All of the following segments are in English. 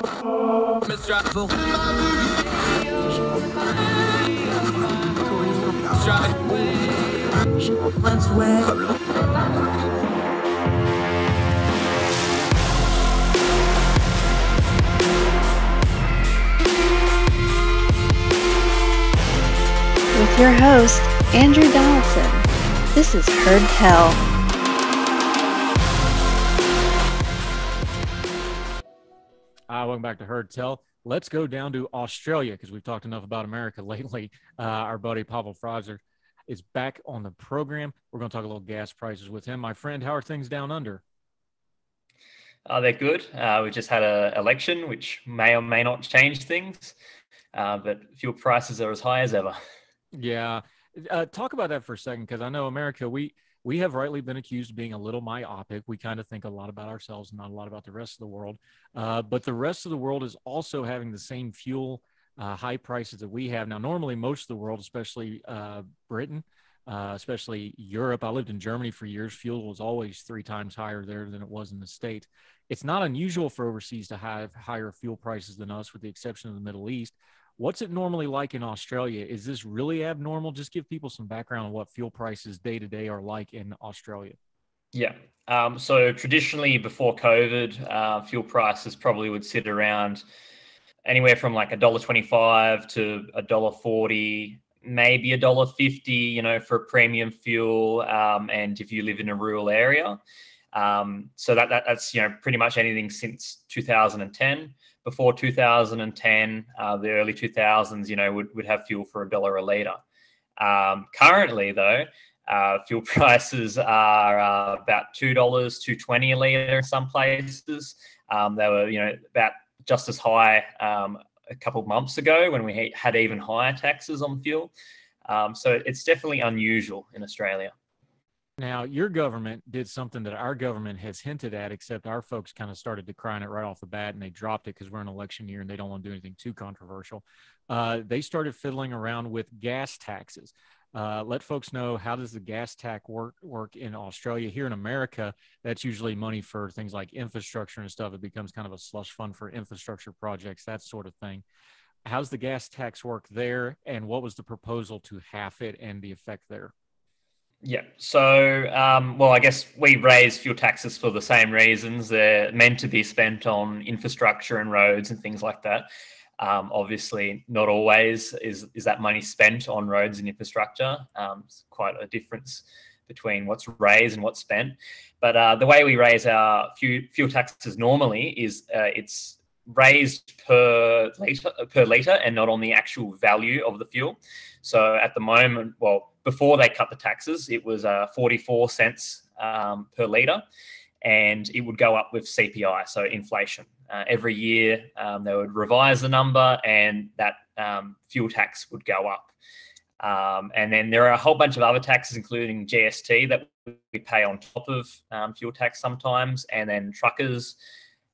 With your host, Andrew Donaldson. This is Heard Tell. Welcome back to Heard Tell. Let's go down to Australia because we've talked enough about America lately. Our buddy Pavel Pfitzner is back on the program. We're going to talk a little gas prices with him. My friend, how are things down under? They're good. We just had an election, which may or may not change things, but fuel prices are as high as ever. Yeah. Talk about that for a second, because I know America, we have rightly been accused of being a little myopic. We kind of think a lot about ourselves and not a lot about the rest of the world. But the rest of the world is also having the same fuel high prices that we have. Now, normally most of the world, especially Britain, especially Europe, I lived in Germany for years. Fuel was always 3 times higher there than it was in the States. It's not unusual for overseas to have higher fuel prices than us, with the exception of the Middle East. What's it normally like in Australia? Is this really abnormal? Just give people some background on what fuel prices day to day are like in Australia. Yeah. So traditionally before COVID, fuel prices probably would sit around anywhere from like $1.25 to $1.40, maybe $1.50, for premium fuel. And if you live in a rural area, so that's, pretty much anything since 2010. Before 2010, the early 2000s, would have fuel for $1 a litre. Currently, though, fuel prices are about $2, $2.20 a litre in some places. They were, about just as high a couple of months ago when we had even higher taxes on fuel. So it's definitely unusual in Australia. Now, your government did something that our government has hinted at, except our folks kind of started decrying it right off the bat, and they dropped it because we're in an election year and they don't want to do anything too controversial. They started fiddling around with gas taxes. Let folks know, how does the gas tax work in Australia? Here in America, that's usually money for things like infrastructure and stuff. It becomes kind of a slush fund for infrastructure projects, that sort of thing. How's the gas tax work there, and what was the proposal to half it and the effect there? Yeah. So, I guess we raise fuel taxes for the same reasons. They're meant to be spent on infrastructure and roads and things like that. Obviously, not always is that money spent on roads and infrastructure. It's quite a difference between what's raised and what's spent. But the way we raise our fuel taxes normally is it's raised per litre and not on the actual value of the fuel. So at the moment, before they cut the taxes, it was 44 cents per litre, and it would go up with CPI, so inflation. Every year they would revise the number, and that fuel tax would go up. And then there are a whole bunch of other taxes, including GST, that we pay on top of fuel tax sometimes, and then truckers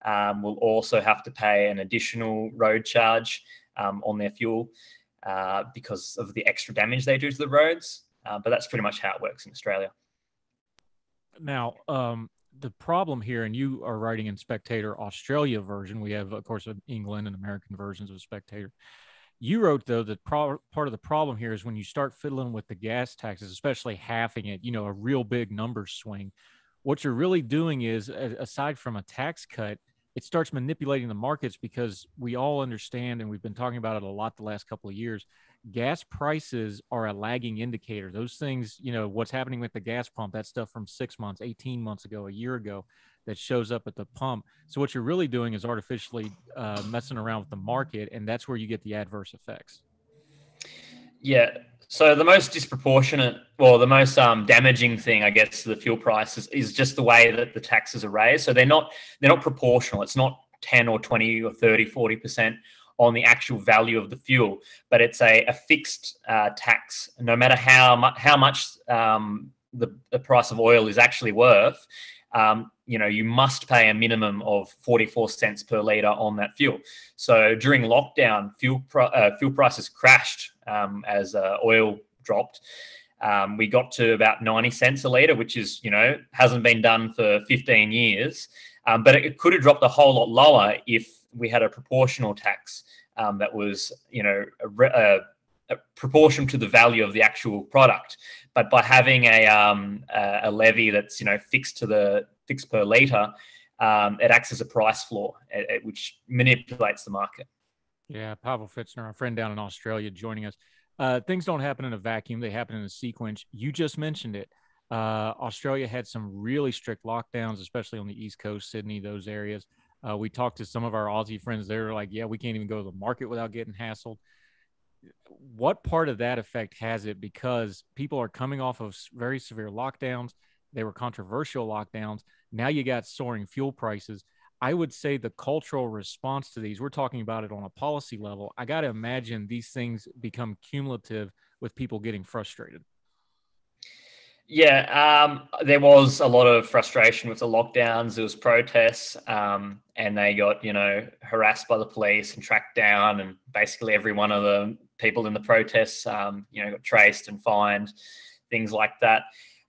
will also have to pay an additional road charge on their fuel because of the extra damage they do to the roads. But that's pretty much how it works in Australia. Now, the problem here, and you are writing in Spectator Australia version. We have, of course, England and American versions of Spectator. You wrote, though, that part of the problem here is when you start fiddling with the gas taxes, especially halving it, a real big number swing. What you're really doing is, aside from a tax cut, it starts manipulating the markets, because we all understand, and we've been talking about it a lot the last couple of years, gas prices are a lagging indicator. Those things, what's happening with the gas pump, that stuff from 6 months, 18 months ago, a year ago, that shows up at the pump. So what you're really doing is artificially messing around with the market, and that's where you get the adverse effects. Yeah. So the most the most damaging thing, I guess, to the fuel prices is just the way that the taxes are raised. So they're not proportional. It's not 10 or 20 or 30, 40% on the actual value of the fuel, but it's a fixed tax. No matter how much the price of oil is actually worth, you must pay a minimum of 44 cents per litre on that fuel. So during lockdown, fuel prices crashed as oil dropped. We got to about 90 cents a litre, which is, hasn't been done for 15 years. But it could have dropped a whole lot lower if we had a proportional tax that was, a proportion to the value of the actual product. But by having a levy that's fixed per litre, it acts as a price floor, which manipulates the market. Yeah, Pavel Pfitzner, our friend down in Australia, joining us. Things don't happen in a vacuum; they happen in a sequence. You just mentioned it. Australia had some really strict lockdowns, especially on the East Coast, Sydney, those areas. We talked to some of our Aussie friends. They're like, "Yeah, we can't even go to the market without getting hassled." What part of that effect has it? Because people are coming off of very severe lockdowns. They were controversial lockdowns. Now you got soaring fuel prices. I would say the cultural response to these, we're talking about it on a policy level. I got to imagine these things become cumulative with people getting frustrated. Yeah, there was a lot of frustration with the lockdowns. There was protests, and they got, harassed by the police and tracked down, and basically every one of the people in the protests, got traced and fined, things like that.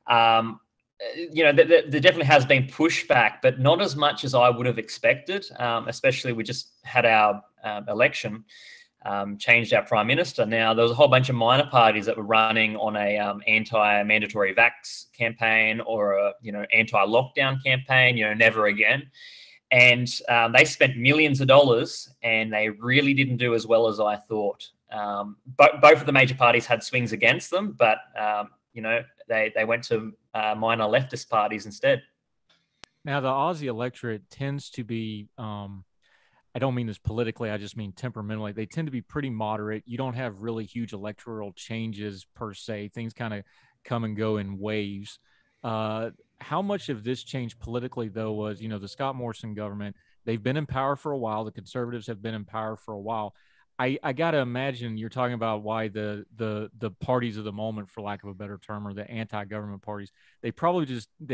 There definitely has been pushback, but not as much as I would have expected. Especially, we just had our election. Changed our prime minister. Now, there was a whole bunch of minor parties that were running on a anti-mandatory vax campaign or a anti-lockdown campaign. Never again. And they spent millions of dollars, and they really didn't do as well as I thought. But both of the major parties had swings against them, but they went to minor leftist parties instead. Now, the Aussie electorate tends to be. I don't mean this politically, I just mean temperamentally. They tend to be pretty moderate. You don't have really huge electoral changes per se. Things kind of come and go in waves. How much of this change politically, though, was, the Scott Morrison government? They've been in power for a while. The Conservatives have been in power for a while. I got to imagine you're talking about why the parties of the moment, for lack of a better term, or the anti-government parties, they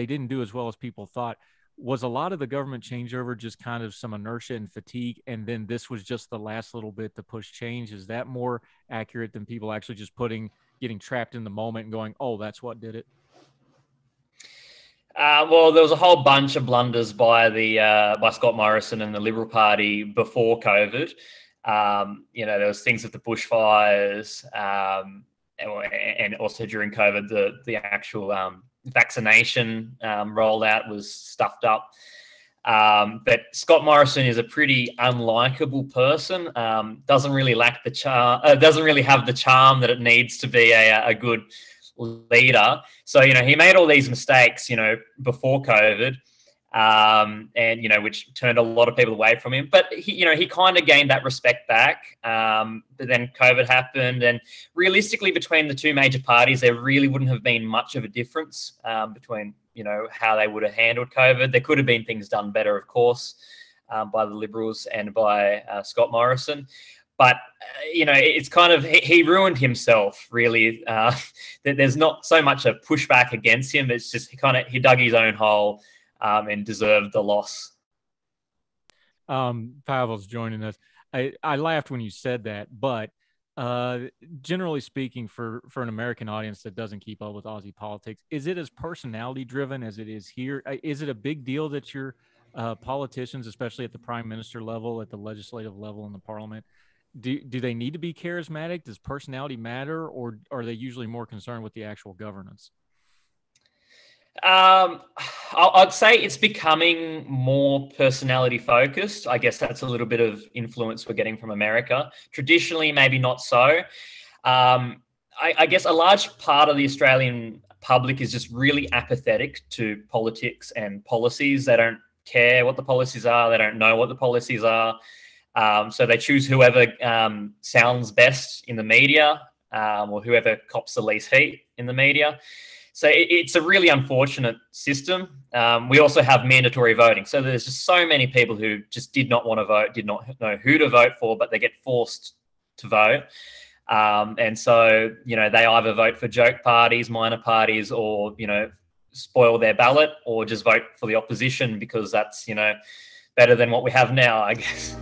didn't do as well as people thought. Was a lot of the government changeover just kind of some inertia and fatigue, and then this was just the last little bit to push change? Is that more accurate than people actually just getting trapped in the moment and going, oh, that's what did it? Well, there was a whole bunch of blunders by Scott Morrison and the Liberal Party before COVID. There was things with the bushfires, and also during COVID, the actual vaccination rollout was stuffed up. But Scott Morrison is a pretty unlikable person. Doesn't really lack the charm. Doesn't really have the charm that it needs to be a good leader. So he made all these mistakes, before COVID. And which turned a lot of people away from him. But he kind of gained that respect back. But then COVID happened, and realistically, between the two major parties, there really wouldn't have been much of a difference between how they would have handled COVID. There could have been things done better, of course, by the Liberals and by Scott Morrison. But it's kind of he ruined himself, really. There's not so much a pushback against him. It's just he dug his own hole. And deserved the loss. Pavel's joining us. I laughed when you said that, but generally speaking, for an American audience that doesn't keep up with Aussie politics, is it as personality driven as it is here? Is it a big deal that your politicians, especially at the prime minister level, at the legislative level in the parliament, do they need to be charismatic? Does personality matter, or are they usually more concerned with the actual governance? I'd say it's becoming more personality focused. I guess that's a little bit of influence we're getting from America. Traditionally, maybe not so. I guess a large part of the Australian public is just really apathetic to politics and policies. They don't care what the policies are. They don't know what the policies are. So they choose whoever sounds best in the media, or whoever cops the least heat in the media. So it's a really unfortunate system. We also have mandatory voting. So there's just so many people who just did not want to vote, did not know who to vote for, but they get forced to vote. And so, they either vote for joke parties, minor parties, or, spoil their ballot, or just vote for the opposition because that's, better than what we have now, I guess.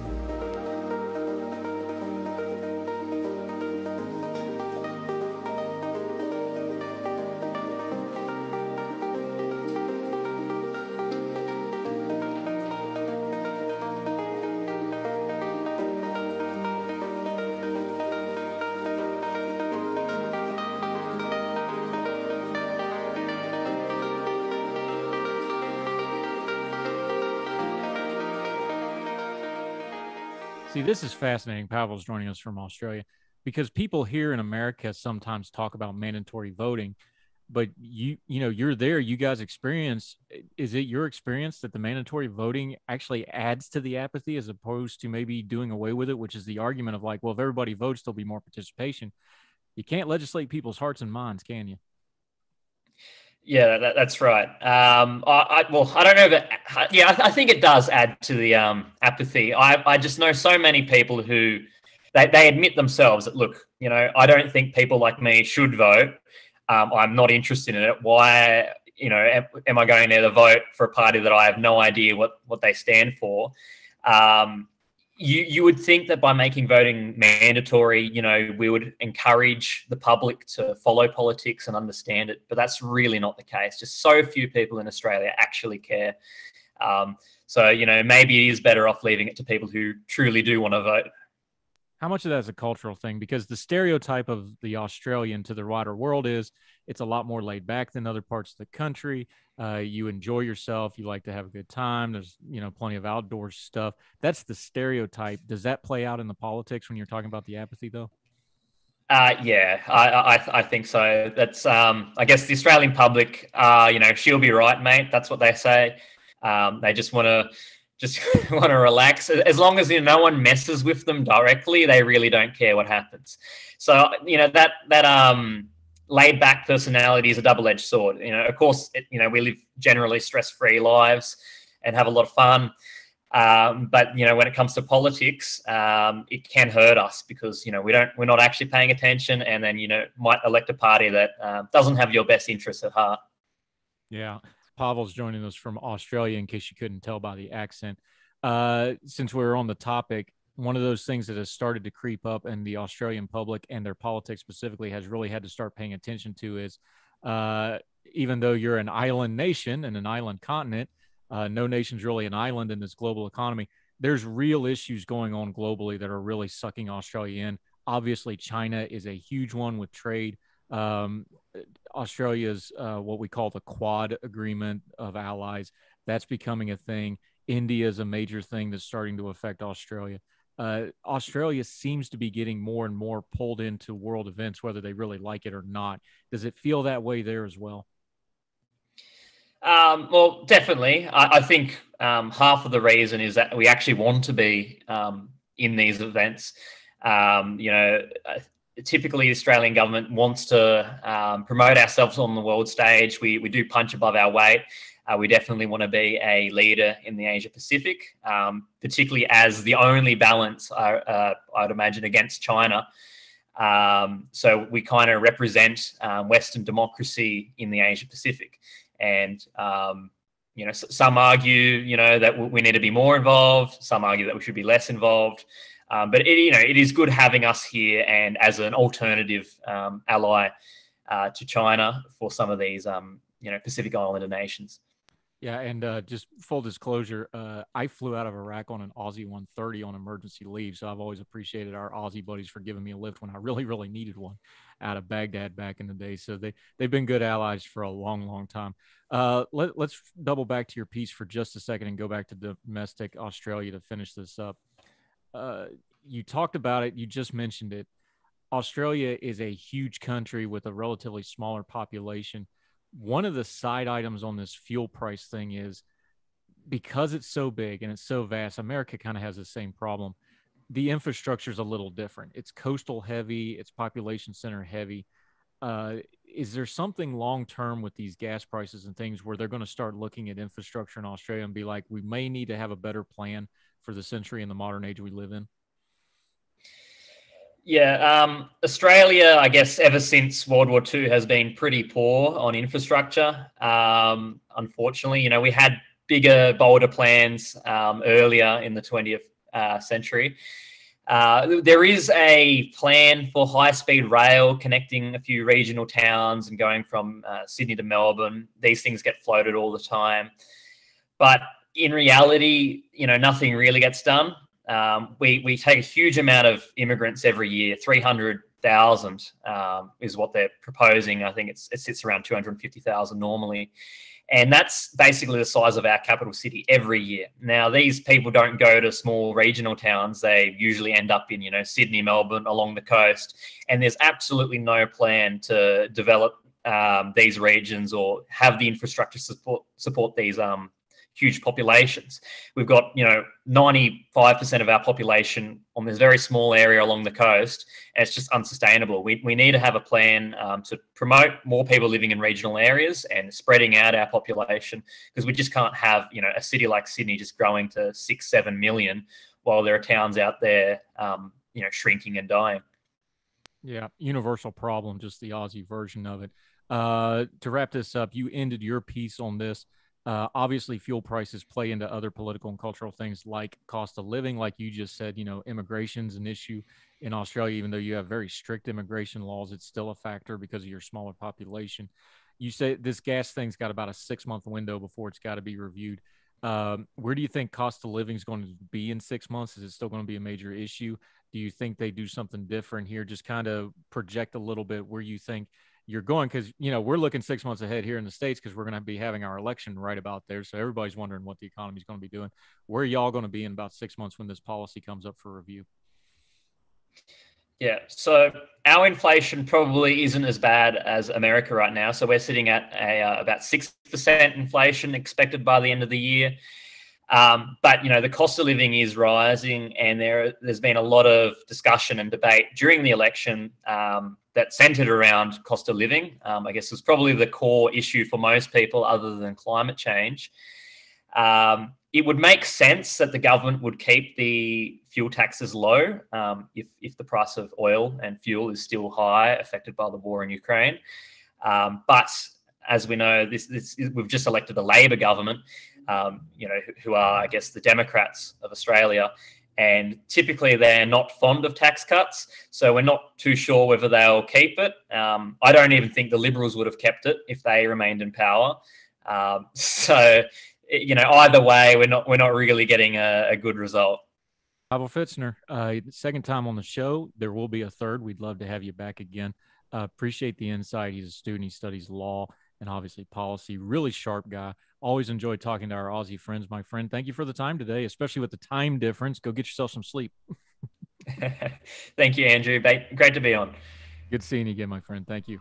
See, this is fascinating. Pavel's joining us from Australia because people here in America sometimes talk about mandatory voting, but you're there, you guys experience, is it your experience that the mandatory voting actually adds to the apathy as opposed to maybe doing away with it, which is the argument of like, well, if everybody votes, there'll be more participation. You can't legislate people's hearts and minds, can you? Yeah, that's right. I don't know that. Yeah, I think it does add to the apathy. I just know so many people who they admit themselves that, look, I don't think people like me should vote. I'm not interested in it. Why, am I going there to vote for a party that I have no idea what they stand for? You would think that by making voting mandatory, we would encourage the public to follow politics and understand it, but that's really not the case. Just so few people in Australia actually care. So maybe it is better off leaving it to people who truly do want to vote. How much of that is a cultural thing? Because the stereotype of the Australian to the wider world is it's a lot more laid back than other parts of the country. You enjoy yourself. You like to have a good time. There's, plenty of outdoor stuff. That's the stereotype. Does that play out in the politics when you're talking about the apathy, though? Yeah, I think so. That's, I guess the Australian public, she'll be right, mate. That's what they say. They just want to relax. As long as no one messes with them directly, they really don't care what happens. So that laid back personality is a double-edged sword. Of course, we live generally stress-free lives and have a lot of fun. But when it comes to politics, it can hurt us because we're not actually paying attention, and then might elect a party that doesn't have your best interests at heart. Yeah. Pavel's joining us from Australia, in case you couldn't tell by the accent. Since we're on the topic, one of those things that has started to creep up in the Australian public and their politics specifically has really had to start paying attention to is even though you're an island nation and an island continent, no nation's really an island in this global economy. There's real issues going on globally that are really sucking Australia in. Obviously, China is a huge one with trade. Australia's what we call the Quad agreement of allies. That's becoming a thing. India is a major thing that's starting to affect Australia. Australia seems to be getting more and more pulled into world events, whether they really like it or not. Does it feel that way there as well? Well, definitely. I think half of the reason is that we actually want to be in these events. Typically, the Australian government wants to promote ourselves on the world stage. We do punch above our weight. We definitely want to be a leader in the Asia Pacific, particularly as the only balance, I'd imagine, against China. So we kind of represent Western democracy in the Asia Pacific. And, some argue, that we need to be more involved. Some argue that we should be less involved. But it is good having us here and as an alternative ally to China for some of these, Pacific Islander nations. Yeah, and just full disclosure, I flew out of Iraq on an Aussie 130 on emergency leave, so I've always appreciated our Aussie buddies for giving me a lift when I really, really needed one out of Baghdad back in the day. So they've been good allies for a long, long time. Let's double back to your piece for just a second and go back to domestic Australia to finish this up. You talked about it. You just mentioned it. Australia is a huge country with a relatively smaller population. One of the side items on this fuel price thing is because it's so big and it's so vast, America kind of has the same problem. The infrastructure is a little different. It's coastal heavy, it's population center heavy. Is there something long-term with these gas prices and things where they're going to start looking at infrastructure in Australia and be like, we may need to have a better plan for the century and the modern age we live in? Yeah, Australia, I guess, ever since World War II has been pretty poor on infrastructure. Unfortunately, we had bigger, bolder plans earlier in the 20th century. There is a plan for high-speed rail connecting a few regional towns and going from Sydney to Melbourne. These things get floated all the time. But in reality, nothing really gets done. We take a huge amount of immigrants every year. 300,000 is what they're proposing. I think it sits around 250,000 normally. And that's basically the size of our capital city every year. Now, these people don't go to small regional towns. They usually end up in, Sydney, Melbourne, along the coast. And there's absolutely no plan to develop these regions or have the infrastructure support these huge populations. We've got 95% of our population on this very small area along the coast, and it's just unsustainable. We need to have a plan to promote more people living in regional areas and spreading out our population, because we just can't have a city like Sydney just growing to 6-7 million while there are towns out there shrinking and dying. Yeah, universal problem, just the Aussie version of it. To wrap this up, you ended your piece on this. Obviously, fuel prices play into other political and cultural things like cost of living. Like you just said, immigration's an issue in Australia. Even though you have very strict immigration laws, it's still a factor because of your smaller population. You say this gas thing's got about a 6-month window before it's got to be reviewed. Where do you think cost of living is going to be in 6 months? Is it still going to be a major issue? Do you think they do something different here? Just kind of project a little bit where you think you're going, because we're looking 6 months ahead here in the States because we're going to be having our election right about there. So everybody's wondering what the economy is going to be doing. Where are y'all going to be in about 6 months when this policy comes up for review? Yeah, so our inflation probably isn't as bad as America right now. So we're sitting at about 6% inflation expected by the end of the year. But the cost of living is rising, and there's been a lot of discussion and debate during the election that centered around cost of living. I guess it's probably the core issue for most people, other than climate change. It would make sense that the government would keep the fuel taxes low if the price of oil and fuel is still high, affected by the war in Ukraine. But as we know, we've just elected a Labor government, who are, I guess, the Democrats of Australia. And typically they're not fond of tax cuts. So we're not too sure whether they'll keep it. I don't even think the Liberals would have kept it if they remained in power. So either way, we're not really getting a good result. Pavel Pfitzner, second time on the show. There will be a third. We'd love to have you back again. Appreciate the insight. He's a student. He studies law and obviously policy. Really sharp guy. Always enjoy talking to our Aussie friends, my friend. Thank you for the time today, especially with the time difference. Go get yourself some sleep. Thank you, Andrew. Great to be on. Good seeing you again, my friend. Thank you.